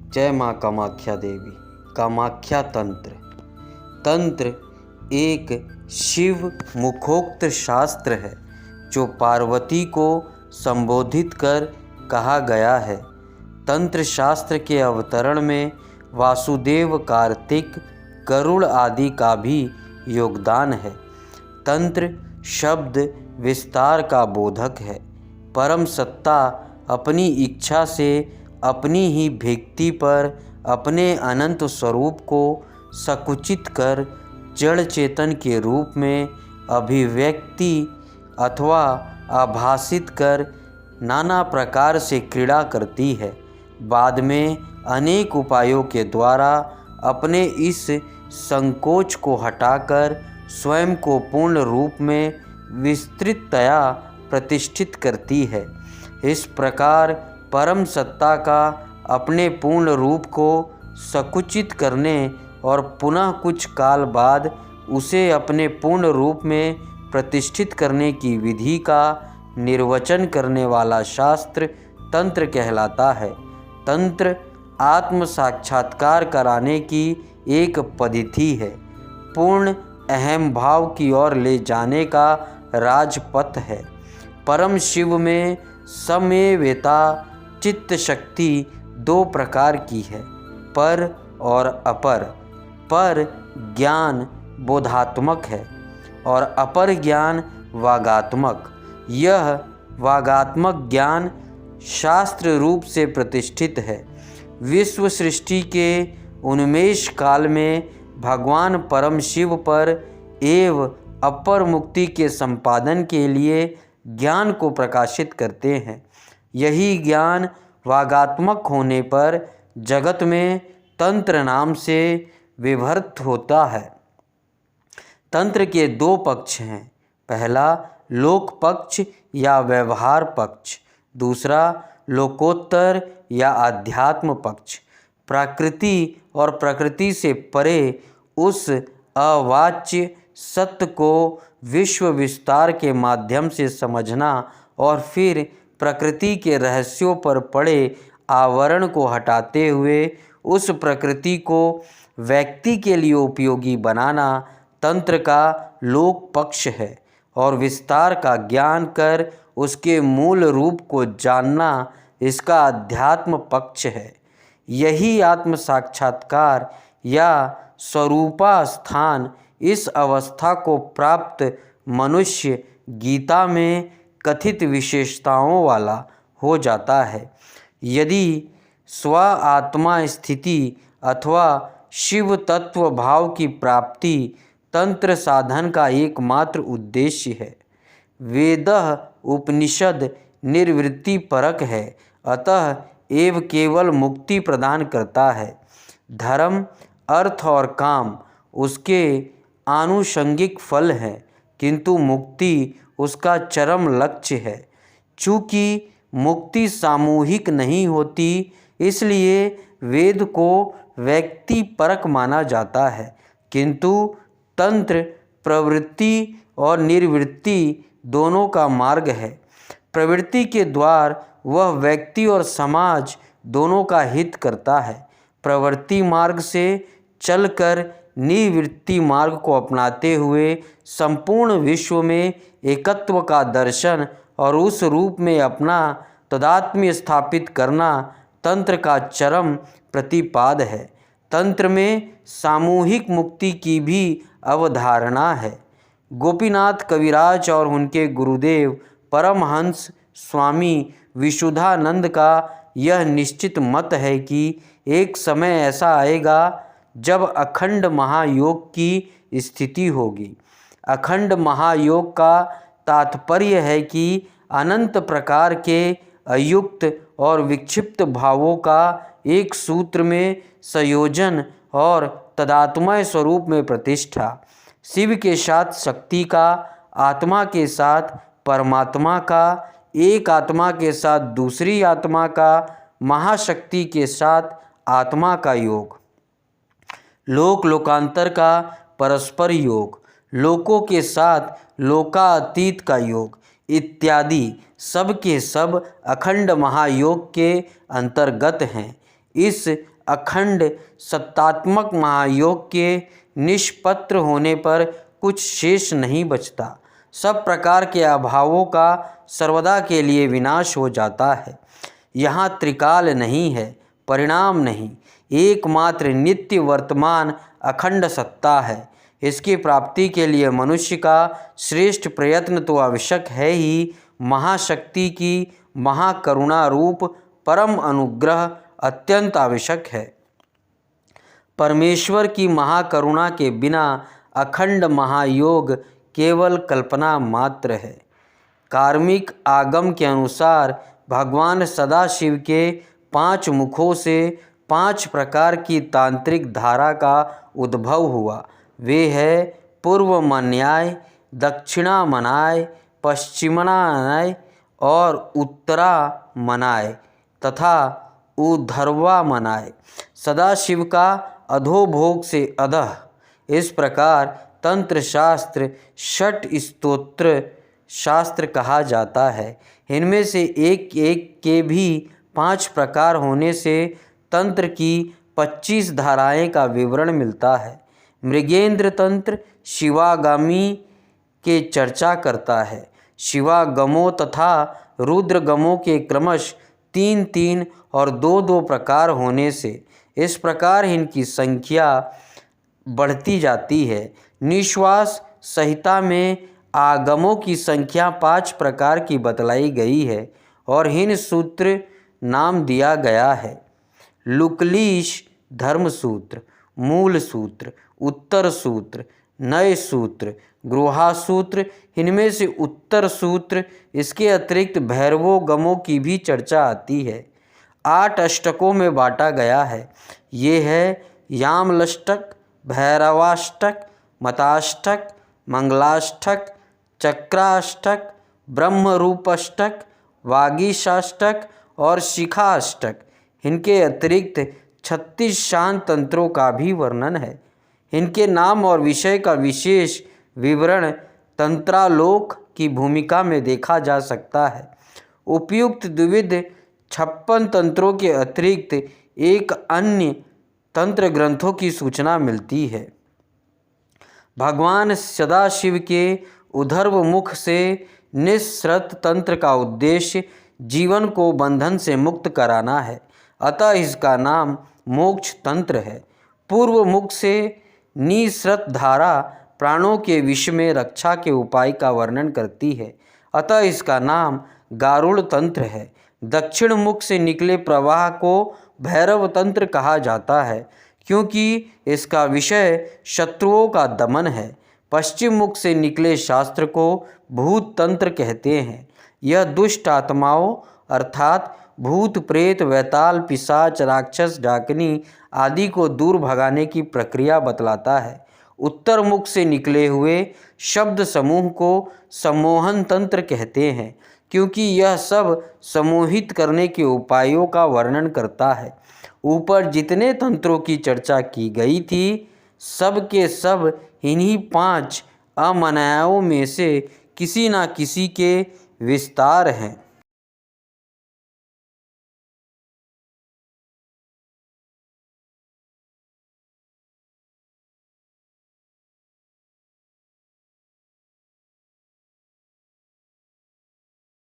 जय माँ कामाख्या देवी। कामाख्या तंत्र। तंत्र एक शिव मुखोक्त शास्त्र है जो पार्वती को संबोधित कर कहा गया है। तंत्र शास्त्र के अवतरण में वासुदेव, कार्तिक, गरुड़ आदि का भी योगदान है। तंत्र शब्द विस्तार का बोधक है। परम सत्ता अपनी इच्छा से अपनी ही भक्ति पर अपने अनंत स्वरूप को संकुचित कर जड़ चेतन के रूप में अभिव्यक्ति अथवा आभासित कर नाना प्रकार से क्रीड़ा करती है। बाद में अनेक उपायों के द्वारा अपने इस संकोच को हटाकर स्वयं को पूर्ण रूप में विस्तृततया प्रतिष्ठित करती है। इस प्रकार परम सत्ता का अपने पूर्ण रूप को संकुचित करने और पुनः कुछ काल बाद उसे अपने पूर्ण रूप में प्रतिष्ठित करने की विधि का निर्वचन करने वाला शास्त्र तंत्र कहलाता है। तंत्र आत्म साक्षात्कार कराने की एक पद्धति है। पूर्ण अहम भाव की ओर ले जाने का राजपथ है। परम शिव में समवेता चित्त शक्ति दो प्रकार की है, पर और अपर। पर ज्ञान बोधात्मक है और अपर ज्ञान वागात्मक। यह वागात्मक ज्ञान शास्त्र रूप से प्रतिष्ठित है। विश्व सृष्टि के उन्मेष काल में भगवान परम शिव पर एव अपर मुक्ति के संपादन के लिए ज्ञान को प्रकाशित करते हैं। यही ज्ञान वागात्मक होने पर जगत में तंत्र नाम से विभक्त होता है। तंत्र के दो पक्ष हैं। पहला लोक पक्ष या व्यवहार पक्ष, दूसरा लोकोत्तर या आध्यात्म पक्ष। प्रकृति और प्रकृति से परे उस अवाच्य सत्य को विश्व विस्तार के माध्यम से समझना और फिर प्रकृति के रहस्यों पर पड़े आवरण को हटाते हुए उस प्रकृति को व्यक्ति के लिए उपयोगी बनाना तंत्र का लोक पक्ष है। और विस्तार का ज्ञान कर उसके मूल रूप को जानना इसका अध्यात्म पक्ष है। यही आत्म साक्षात्कार या स्वरूपास्थान इस अवस्था को प्राप्त मनुष्य गीता में कथित विशेषताओं वाला हो जाता है। यदि स्व आत्मा स्थिति अथवा शिव तत्व भाव की प्राप्ति तंत्र साधन का एकमात्र उद्देश्य है। वेदः उपनिषद निर्वृत्ति परक है, अतः एव केवल मुक्ति प्रदान करता है। धर्म, अर्थ और काम उसके आनुषंगिक फल हैं, किंतु मुक्ति उसका चरम लक्ष्य है। चूँकि मुक्ति सामूहिक नहीं होती, इसलिए वेद को व्यक्ति परक माना जाता है, किंतु तंत्र प्रवृत्ति और निर्वृत्ति दोनों का मार्ग है। प्रवृत्ति के द्वार वह व्यक्ति और समाज दोनों का हित करता है। प्रवृत्ति मार्ग से चलकर निवृत्ति मार्ग को अपनाते हुए संपूर्ण विश्व में एकत्व का दर्शन और उस रूप में अपना तदात्म्य स्थापित करना तंत्र का चरम प्रतिपाद है। तंत्र में सामूहिक मुक्ति की भी अवधारणा है। गोपीनाथ कविराज और उनके गुरुदेव परमहंस स्वामी विशुद्धानंद का यह निश्चित मत है कि एक समय ऐसा आएगा जब अखंड महायोग की स्थिति होगी। अखंड महायोग का तात्पर्य है कि अनंत प्रकार के अयुक्त और विक्षिप्त भावों का एक सूत्र में संयोजन और तदात्मय स्वरूप में प्रतिष्ठा। शिव के साथ शक्ति का, आत्मा के साथ परमात्मा का, एक आत्मा के साथ दूसरी आत्मा का, महाशक्ति के साथ आत्मा का योग, लोक लोकांतर का परस्पर योग, लोकों के साथ लोकातीत का योग इत्यादि सब के सब अखंड महायोग के अंतर्गत हैं। इस अखंड सत्तात्मक महायोग के निष्पत्र होने पर कुछ शेष नहीं बचता। सब प्रकार के अभावों का सर्वदा के लिए विनाश हो जाता है। यहाँ त्रिकाल नहीं है, परिणाम नहीं, एकमात्र नित्य वर्तमान अखंड सत्ता है। इसकी प्राप्ति के लिए मनुष्य का श्रेष्ठ प्रयत्न तो आवश्यक है ही, महाशक्ति की महाकरुणा रूप परम अनुग्रह अत्यंत आवश्यक है। परमेश्वर की महाकरुणा के बिना अखंड महायोग केवल कल्पना मात्र है। कार्मिक आगम के अनुसार भगवान सदाशिव के 5 मुखों से 5 प्रकार की तांत्रिक धारा का उद्भव हुआ। वे है पूर्व मन्याय, दक्षिणा मनाय, पश्चिमनाय और उत्तरा मनाय तथा ऊर्ध्वा मनाय। सदाशिव का अधोभोग से अधः, इस प्रकार तंत्र शास्त्र षट स्तोत्र शास्त्र कहा जाता है। इनमें से एक एक के भी 5 प्रकार होने से तंत्र की 25 धाराएं का विवरण मिलता है। मृगेंद्र तंत्र शिवागामी के चर्चा करता है। शिवागमों तथा रुद्रगमों के क्रमश 3-3 और 2-2 प्रकार होने से इस प्रकार इनकी संख्या बढ़ती जाती है। निश्वास संहिता में आगमों की संख्या 5 प्रकार की बतलाई गई है और इन सूत्र नाम दिया गया है। लुकलीश धर्म सूत्र, मूल सूत्र, उत्तर सूत्र, नए सूत्र, गृहा सूत्र। इनमें से उत्तर सूत्र, इसके अतिरिक्त भैरवों गमों की भी चर्चा आती है। 8 अष्टकों में बांटा गया है। ये है यामलष्टक, भैरवाष्टक, मताष्टक, मंगलाष्टक, चक्राष्टक, ब्रह्मरूपाष्टक, वागीशाष्टक और शिखाष्टक। इनके अतिरिक्त 36 शांत तंत्रों का भी वर्णन है। इनके नाम और विषय का विशेष विवरण तंत्रालोक की भूमिका में देखा जा सकता है। उपयुक्त द्विविध 56 तंत्रों के अतिरिक्त एक अन्य तंत्र ग्रंथों की सूचना मिलती है। भगवान सदाशिव के ऊर्ध्व मुख से निःसृत तंत्र का उद्देश्य जीवन को बंधन से मुक्त कराना है, अतः इसका नाम मोक्ष तंत्र है। पूर्व मुख से निःसृत धारा प्राणों के विष में रक्षा के उपाय का वर्णन करती है, अतः इसका नाम गारुड़ तंत्र है। दक्षिण मुख से निकले प्रवाह को भैरव तंत्र कहा जाता है, क्योंकि इसका विषय शत्रुओं का दमन है। पश्चिम मुख से निकले शास्त्र को भूत तंत्र कहते हैं। यह दुष्ट आत्माओं अर्थात भूत प्रेत वैताल पिशाच राक्षस डाकनी आदि को दूर भगाने की प्रक्रिया बतलाता है। उत्तर मुख से निकले हुए शब्द समूह को सम्मोहन तंत्र कहते हैं, क्योंकि यह सब समोहित करने के उपायों का वर्णन करता है। ऊपर जितने तंत्रों की चर्चा की गई थी, सब के सब इन्हीं 5 अमनायों में से किसी न किसी के विस्तार हैं।